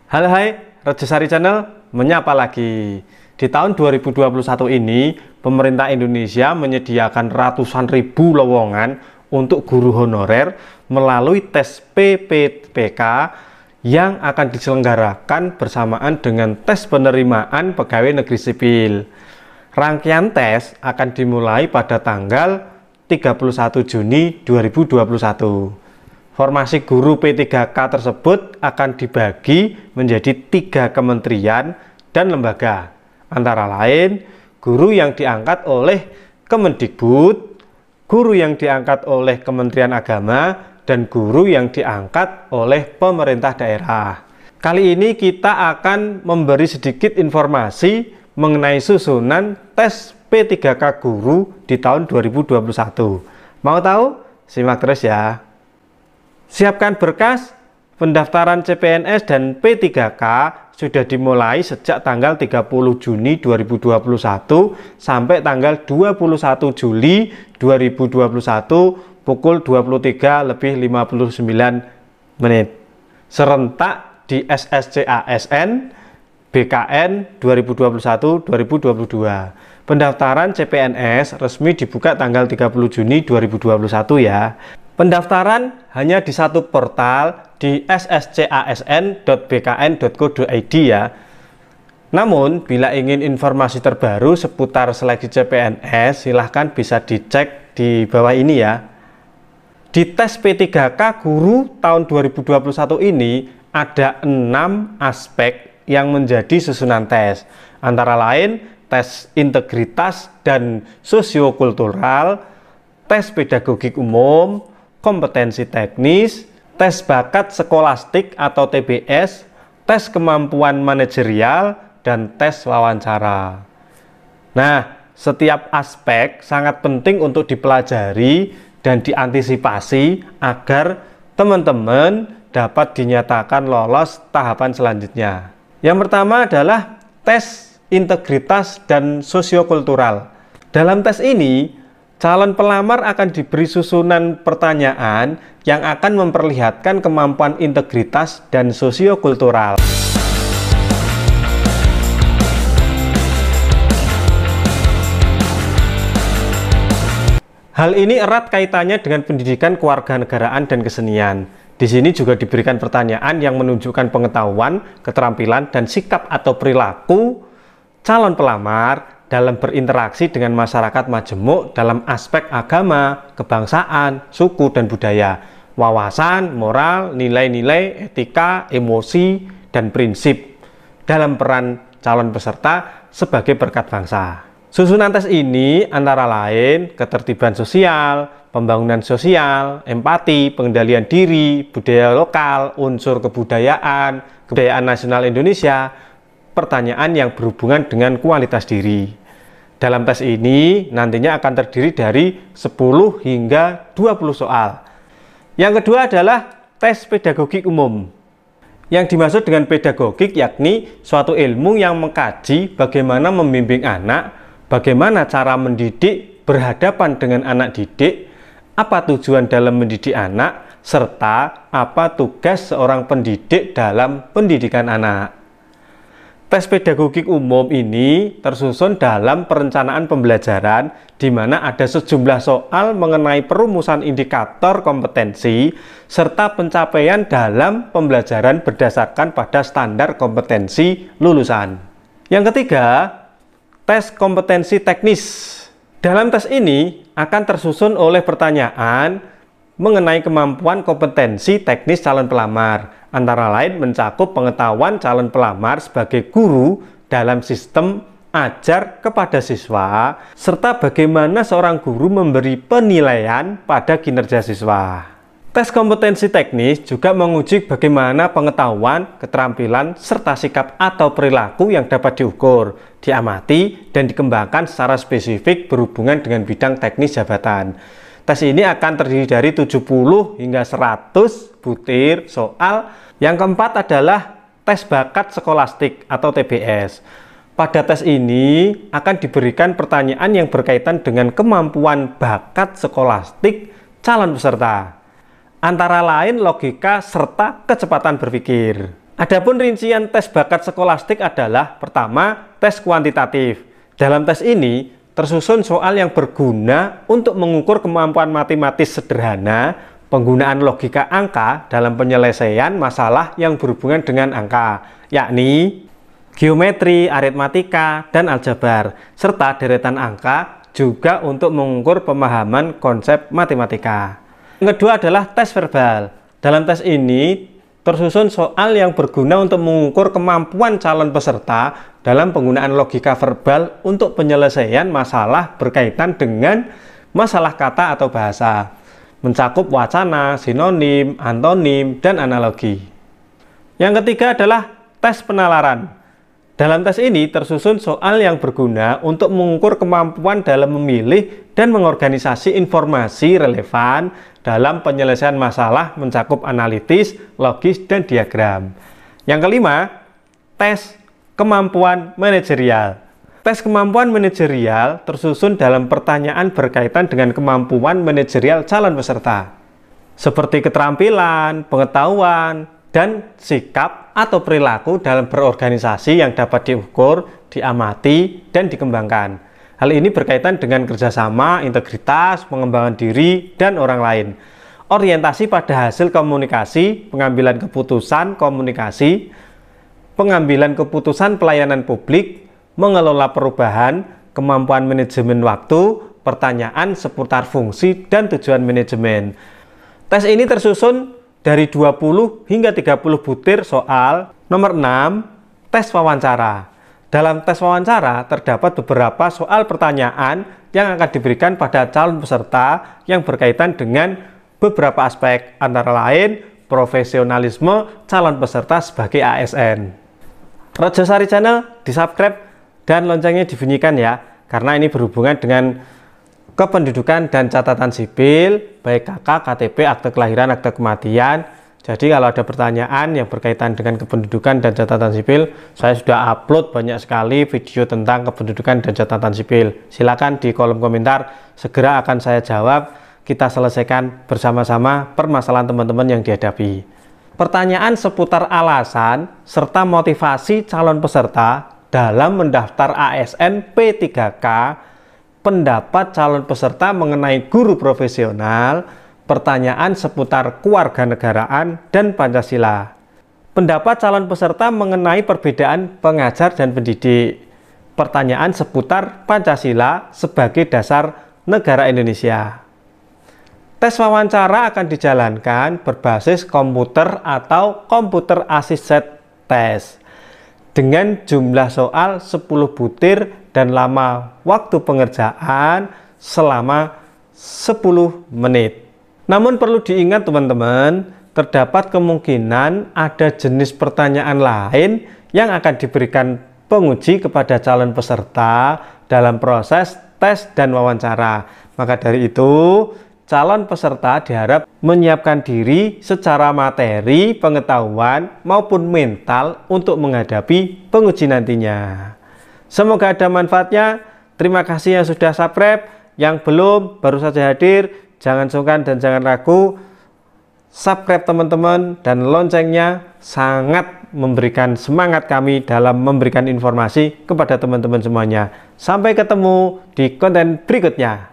Halo hai, Rejosari Channel menyapa lagi. Di tahun 2021 ini, pemerintah Indonesia menyediakan ratusan ribu lowongan untuk guru honorer melalui tes PPPK yang akan diselenggarakan bersamaan dengan tes penerimaan pegawai negeri sipil. Rangkaian tes akan dimulai pada tanggal 31 Juni 2021. Formasi guru P3K tersebut akan dibagi menjadi 3 kementerian dan lembaga, antara lain guru yang diangkat oleh Kemendikbud, guru yang diangkat oleh Kementerian Agama, dan guru yang diangkat oleh pemerintah daerah. Kali ini kita akan memberi sedikit informasi mengenai susunan tes P3K guru di tahun 2021. Mau tahu? Simak terus ya. Siapkan berkas. Pendaftaran CPNS dan P3K sudah dimulai sejak tanggal 30 Juni 2021 sampai tanggal 21 Juli 2021 pukul 23:59 serentak di SSCASN BKN 2021-2022. Pendaftaran CPNS resmi dibuka tanggal 30 Juni 2021 ya. Pendaftaran hanya di satu portal di sscasn.bkn.go.id ya. Namun, bila ingin informasi terbaru seputar seleksi CPNS, silahkan bisa dicek di bawah ini ya. Di tes P3K guru tahun 2021 ini ada 6 aspek yang menjadi susunan tes. Antara lain, tes integritas dan sosiokultural, tes pedagogik umum, kompetensi teknis, tes bakat skolastik atau TBS, tes kemampuan manajerial, dan tes wawancara. Nah, setiap aspek sangat penting untuk dipelajari dan diantisipasi agar teman-teman dapat dinyatakan lolos tahapan selanjutnya. Yang pertama adalah tes integritas dan sosiokultural. Dalam tes ini, calon pelamar akan diberi susunan pertanyaan yang akan memperlihatkan kemampuan integritas dan sosiokultural. Hal ini erat kaitannya dengan pendidikan kewarganegaraan dan kesenian. Di sini juga diberikan pertanyaan yang menunjukkan pengetahuan, keterampilan, dan sikap atau perilaku calon pelamar dalam berinteraksi dengan masyarakat majemuk dalam aspek agama, kebangsaan, suku, dan budaya, wawasan, moral, nilai-nilai, etika, emosi, dan prinsip dalam peran calon peserta sebagai berkat bangsa. Susunan tes ini antara lain ketertiban sosial, pembangunan sosial, empati, pengendalian diri, budaya lokal, unsur kebudayaan, kebudayaan nasional Indonesia, pertanyaan yang berhubungan dengan kualitas diri. Dalam tes ini nantinya akan terdiri dari 10 hingga 20 soal. Yang kedua adalah tes pedagogik umum. Yang dimaksud dengan pedagogik yakni suatu ilmu yang mengkaji bagaimana membimbing anak, bagaimana cara mendidik berhadapan dengan anak didik, apa tujuan dalam mendidik anak, serta apa tugas seorang pendidik dalam pendidikan anak. Tes pedagogik umum ini tersusun dalam perencanaan pembelajaran di mana ada sejumlah soal mengenai perumusan indikator kompetensi serta pencapaian dalam pembelajaran berdasarkan pada standar kompetensi lulusan. Yang ketiga, tes kompetensi teknis. Dalam tes ini akan tersusun oleh pertanyaan mengenai kemampuan kompetensi teknis calon pelamar, antara lain mencakup pengetahuan calon pelamar sebagai guru dalam sistem ajar kepada siswa, serta bagaimana seorang guru memberi penilaian pada kinerja siswa. Tes kompetensi teknis juga menguji bagaimana pengetahuan, keterampilan, serta sikap atau perilaku yang dapat diukur, diamati, dan dikembangkan secara spesifik berhubungan dengan bidang teknis jabatan. Tes ini akan terdiri dari 70 hingga 100 butir soal. Yang keempat adalah tes bakat skolastik atau TBS. Pada tes ini akan diberikan pertanyaan yang berkaitan dengan kemampuan bakat skolastik calon peserta, antara lain logika serta kecepatan berpikir. Adapun rincian tes bakat skolastik adalah pertama, tes kuantitatif. Dalam tes ini tersusun soal yang berguna untuk mengukur kemampuan matematis sederhana, penggunaan logika angka dalam penyelesaian masalah yang berhubungan dengan angka, yakni geometri, aritmatika, dan aljabar, serta deretan angka juga untuk mengukur pemahaman konsep matematika. Yang kedua adalah tes verbal. Dalam tes ini tersusun soal yang berguna untuk mengukur kemampuan calon peserta dalam penggunaan logika verbal untuk penyelesaian masalah berkaitan dengan masalah kata atau bahasa, mencakup wacana, sinonim, antonim, dan analogi. Yang ketiga adalah tes penalaran. Dalam tes ini tersusun soal yang berguna untuk mengukur kemampuan dalam memilih dan mengorganisasi informasi relevan dalam penyelesaian masalah mencakup analitis, logis, dan diagram. Yang kelima, tes kemampuan manajerial. Tes kemampuan manajerial tersusun dalam pertanyaan berkaitan dengan kemampuan manajerial calon peserta, seperti keterampilan, pengetahuan, dan sikap atau perilaku dalam berorganisasi yang dapat diukur, diamati, dan dikembangkan. Hal ini berkaitan dengan kerjasama, integritas, pengembangan diri, dan orang lain. Orientasi pada hasil komunikasi, pengambilan keputusan komunikasi, pengambilan keputusan pelayanan publik, mengelola perubahan, kemampuan manajemen waktu, pertanyaan seputar fungsi dan tujuan manajemen. Tes ini tersusun dari 20 hingga 30 butir soal. Nomor 6, tes wawancara. Dalam tes wawancara terdapat beberapa soal pertanyaan yang akan diberikan pada calon peserta yang berkaitan dengan beberapa aspek, antara lain profesionalisme calon peserta sebagai ASN. Rojosari Channel di subscribe dan loncengnya dibunyikan ya, karena ini berhubungan dengan kependudukan dan catatan sipil, baik KK, KTP, akte kelahiran, akte kematian. Jadi kalau ada pertanyaan yang berkaitan dengan kependudukan dan catatan sipil, saya sudah upload banyak sekali video tentang kependudukan dan catatan sipil. Silakan di kolom komentar, segera akan saya jawab. Kita selesaikan bersama-sama permasalahan teman-teman yang dihadapi. Pertanyaan seputar alasan serta motivasi calon peserta dalam mendaftar ASN P3K, pendapat calon peserta mengenai guru profesional, pertanyaan seputar kewarganegaraan dan Pancasila. Pendapat calon peserta mengenai perbedaan pengajar dan pendidik. Pertanyaan seputar Pancasila sebagai dasar negara Indonesia. Tes wawancara akan dijalankan berbasis komputer atau komputer assisted test dengan jumlah soal 10 butir dan lama waktu pengerjaan selama 10 menit. Namun perlu diingat teman-teman, terdapat kemungkinan ada jenis pertanyaan lain yang akan diberikan penguji kepada calon peserta dalam proses tes dan wawancara. Maka dari itu, calon peserta diharap menyiapkan diri secara materi, pengetahuan, maupun mental untuk menghadapi penguji nantinya. Semoga ada manfaatnya. Terima kasih yang sudah subscribe. Yang belum, baru saja hadir, jangan sungkan dan jangan ragu. Subscribe teman-teman, dan loncengnya sangat memberikan semangat kami dalam memberikan informasi kepada teman-teman semuanya. Sampai ketemu di konten berikutnya.